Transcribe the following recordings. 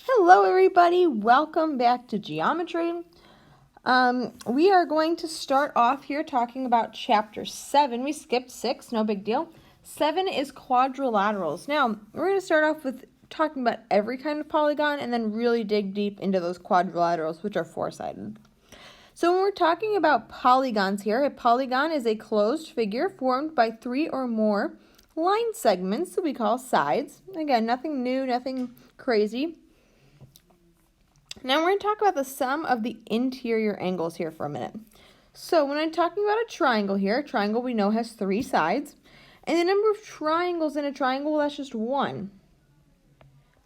Hello everybody, welcome back to geometry. We are going to start off here talking about chapter 7. We skipped 6, no big deal. 7 is quadrilaterals. Now, we're going to start off with talking about every kind of polygon and then really dig deep into those quadrilaterals, which are four-sided. So when we're talking about polygons here, a polygon is a closed figure formed by 3 or more line segments that we call sides. Again, nothing new, nothing crazy. Now we're going to talk about the sum of the interior angles here for a minute. So when I'm talking about a triangle here, a triangle we know has 3 sides, and the number of triangles in a triangle, well, that's just 1.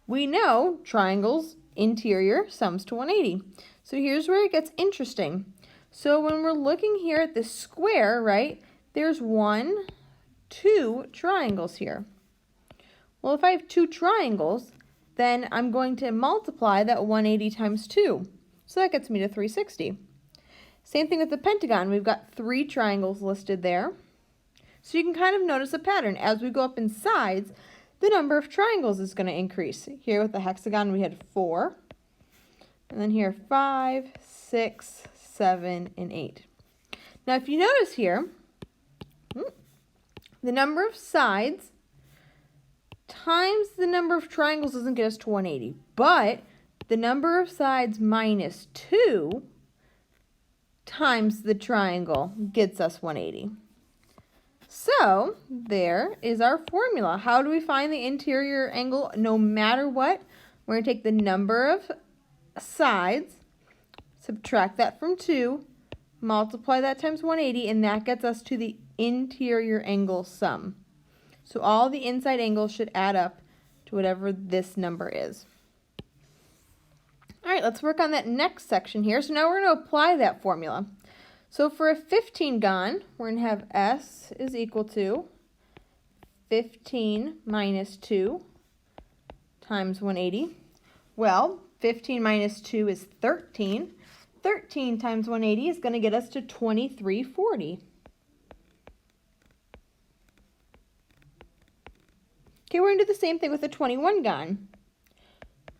We know triangles interior sums to 180. So here's where it gets interesting. So when we're looking here at this square, right, there's 1, 2 triangles here. Well, if I have 2 triangles, then I'm going to multiply that 180 times 2. So that gets me to 360. Same thing with the pentagon. We've got 3 triangles listed there. So you can kind of notice a pattern. As we go up in sides, the number of triangles is going to increase. Here with the hexagon, we had 4. And then here, 5, 6, 7, and 8. Now, if you notice here, the number of sides times the number of triangles doesn't get us to 180, but the number of sides minus 2 times the triangle gets us 180. So there is our formula. How do we find the interior angle no matter what? We're going to take the number of sides, subtract that from 2, multiply that times 180, and that gets us to the interior angle sum. So all the inside angles should add up to whatever this number is. All right, let's work on that next section here. So now we're going to apply that formula. So for a 15-gon, we're going to have S is equal to 15 minus 2 times 180. Well, 15 minus 2 is 13. 13 times 180 is going to get us to 2340. Okay, we're going to do the same thing with the 21-gon.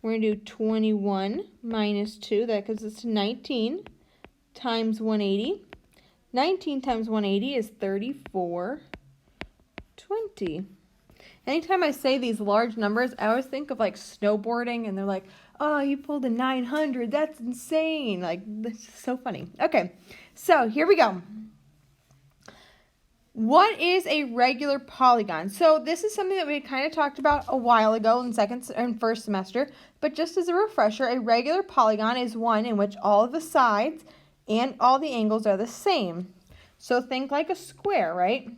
We're going to do 21 minus 2, that gives us 19, times 180. 19 times 180 is 3420. Anytime I say these large numbers, I always think of like snowboarding, and they're like, oh, you pulled a 900, that's insane. Like, that's just so funny. Okay, so here we go. What is a regular polygon? So this is something that we kind of talked about a while ago in second and first semester, but just as a refresher, a regular polygon is one in which all of the sides and all the angles are the same. So think like a square, right?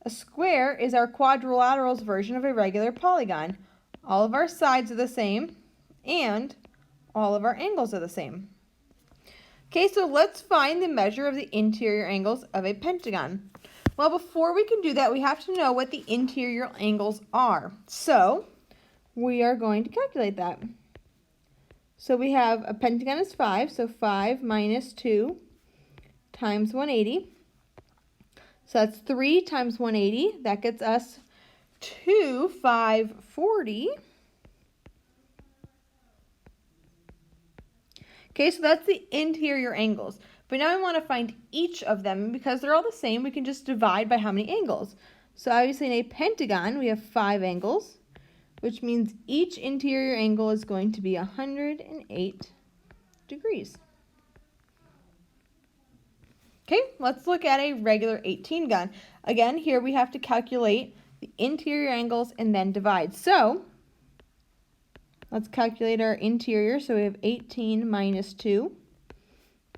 A square is our quadrilaterals version of a regular polygon. All of our sides are the same and all of our angles are the same. Okay, so let's find the measure of the interior angles of a pentagon. Well, before we can do that, we have to know what the interior angles are. So we are going to calculate that. So we have a pentagon is 5, so 5 minus 2 times 180. So that's 3 times 180. That gets us to 540. Okay, so that's the interior angles. But now we want to find each of them, and because they're all the same, we can just divide by how many angles. So obviously in a pentagon, we have 5 angles, which means each interior angle is going to be 108 degrees. Okay, let's look at a regular 18-gon. Again, here we have to calculate the interior angles and then divide. So let's calculate our interior. So we have 18 minus 2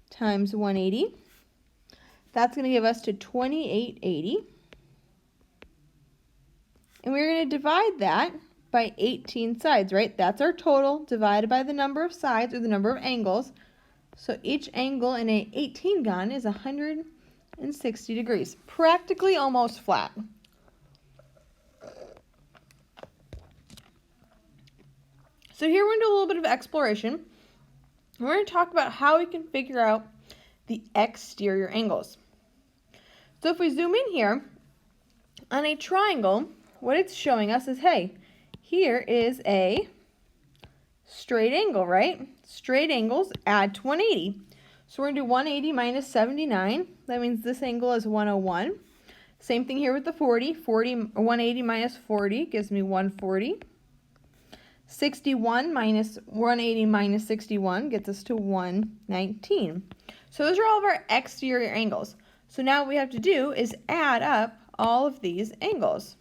times 180. That's going to give us to 2880. And we're going to divide that by 18 sides, right? That's our total divided by the number of sides or the number of angles. So each angle in a 18-gon is 160 degrees, practically almost flat. So here we're going to do a little bit of exploration. We're going to talk about how we can figure out the exterior angles. So if we zoom in here, on a triangle, what it's showing us is, hey, here is a straight angle, right? Straight angles add to 180. So we're going to do 180 minus 79. That means this angle is 101. Same thing here with the 40. 180 minus 40 gives me 140. 61 minus 180 minus 61 gets us to 119. So those are all of our exterior angles. So now what we have to do is add up all of these angles.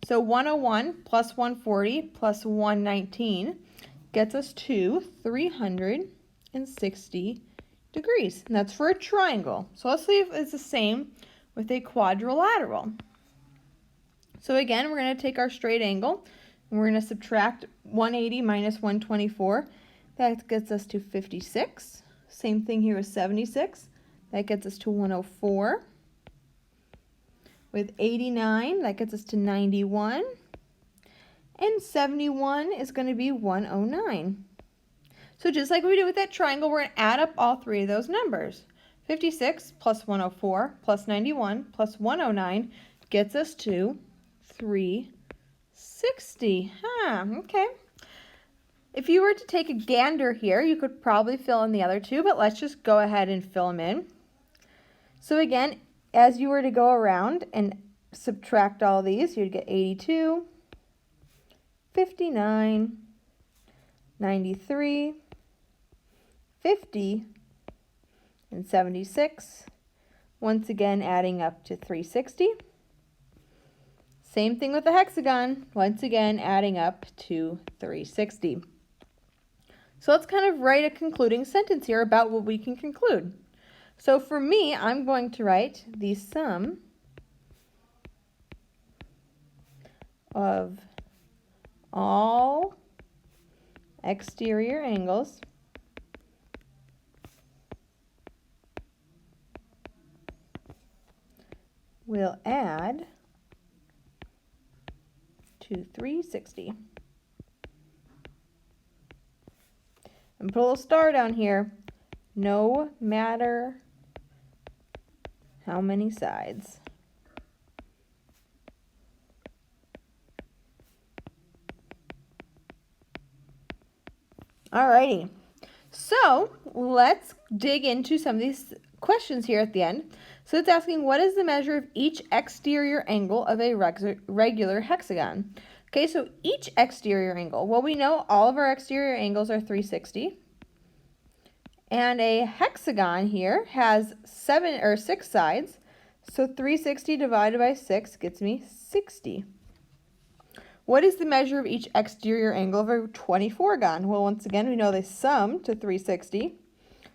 So 101 plus 140 plus 119 gets us to 360 degrees. And that's for a triangle. So let's see if it's the same with a quadrilateral. So again, we're going to take our straight angle and we're going to subtract 180 minus 124. That gets us to 56. Same thing here with 76. That gets us to 104. With 89, that gets us to 91. And 71 is going to be 109. So just like we did with that triangle, we're going to add up all three of those numbers. 56 plus 104 plus 91 plus 109 gets us to 360. Okay. If you were to take a gander here, you could probably fill in the other two, but let's just go ahead and fill them in. So again, as you were to go around and subtract all these, you'd get 82, 59, 93, 50, and 76. Once again, adding up to 360. Same thing with the hexagon. Once again, adding up to 360. So let's kind of write a concluding sentence here about what we can conclude. So for me, I'm going to write the sum of all exterior angles will add to 360. And put a little star down here, no matter how many sides. Alrighty, so let's dig into some of these questions here at the end. So it's asking, what is the measure of each exterior angle of a regular hexagon? Okay, so each exterior angle, well, we know all of our exterior angles are 360. And a hexagon here has 7 or 6 sides. So 360 divided by 6 gets me 60. What is the measure of each exterior angle of a 24gon? Well, once again, we know they sum to 360.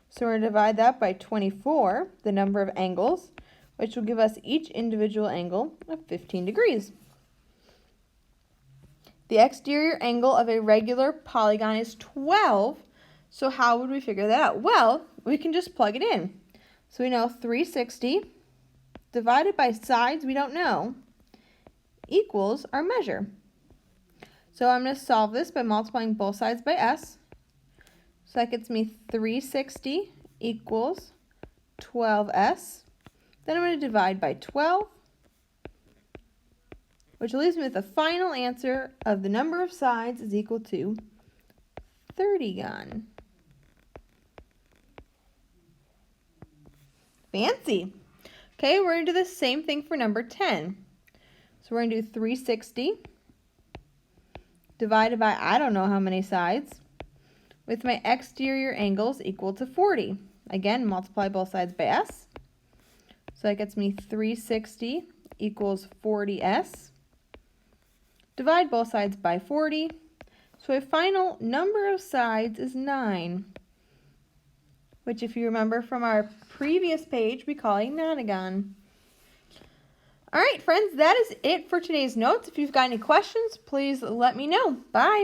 So we're going to divide that by 24, the number of angles, which will give us each individual angle of 15 degrees. The exterior angle of a regular polygon is 12. So how would we figure that out? Well, we can just plug it in. So we know 360 divided by sides we don't know equals our measure. So I'm going to solve this by multiplying both sides by s. So that gets me 360 equals 12s. Then I'm going to divide by 12, which leaves me with the final answer of the number of sides is equal to 30gon. Fancy. Okay, we're going to do the same thing for number 10. So we're going to do 360 divided by I don't know how many sides with my exterior angles equal to 40. Again, multiply both sides by s. So that gets me 360 equals 40s. Divide both sides by 40. So a final number of sides is 9, which if you remember from our previous page, we call a nonagon. All right, friends, that is it for today's notes. If you've got any questions, please let me know. Bye.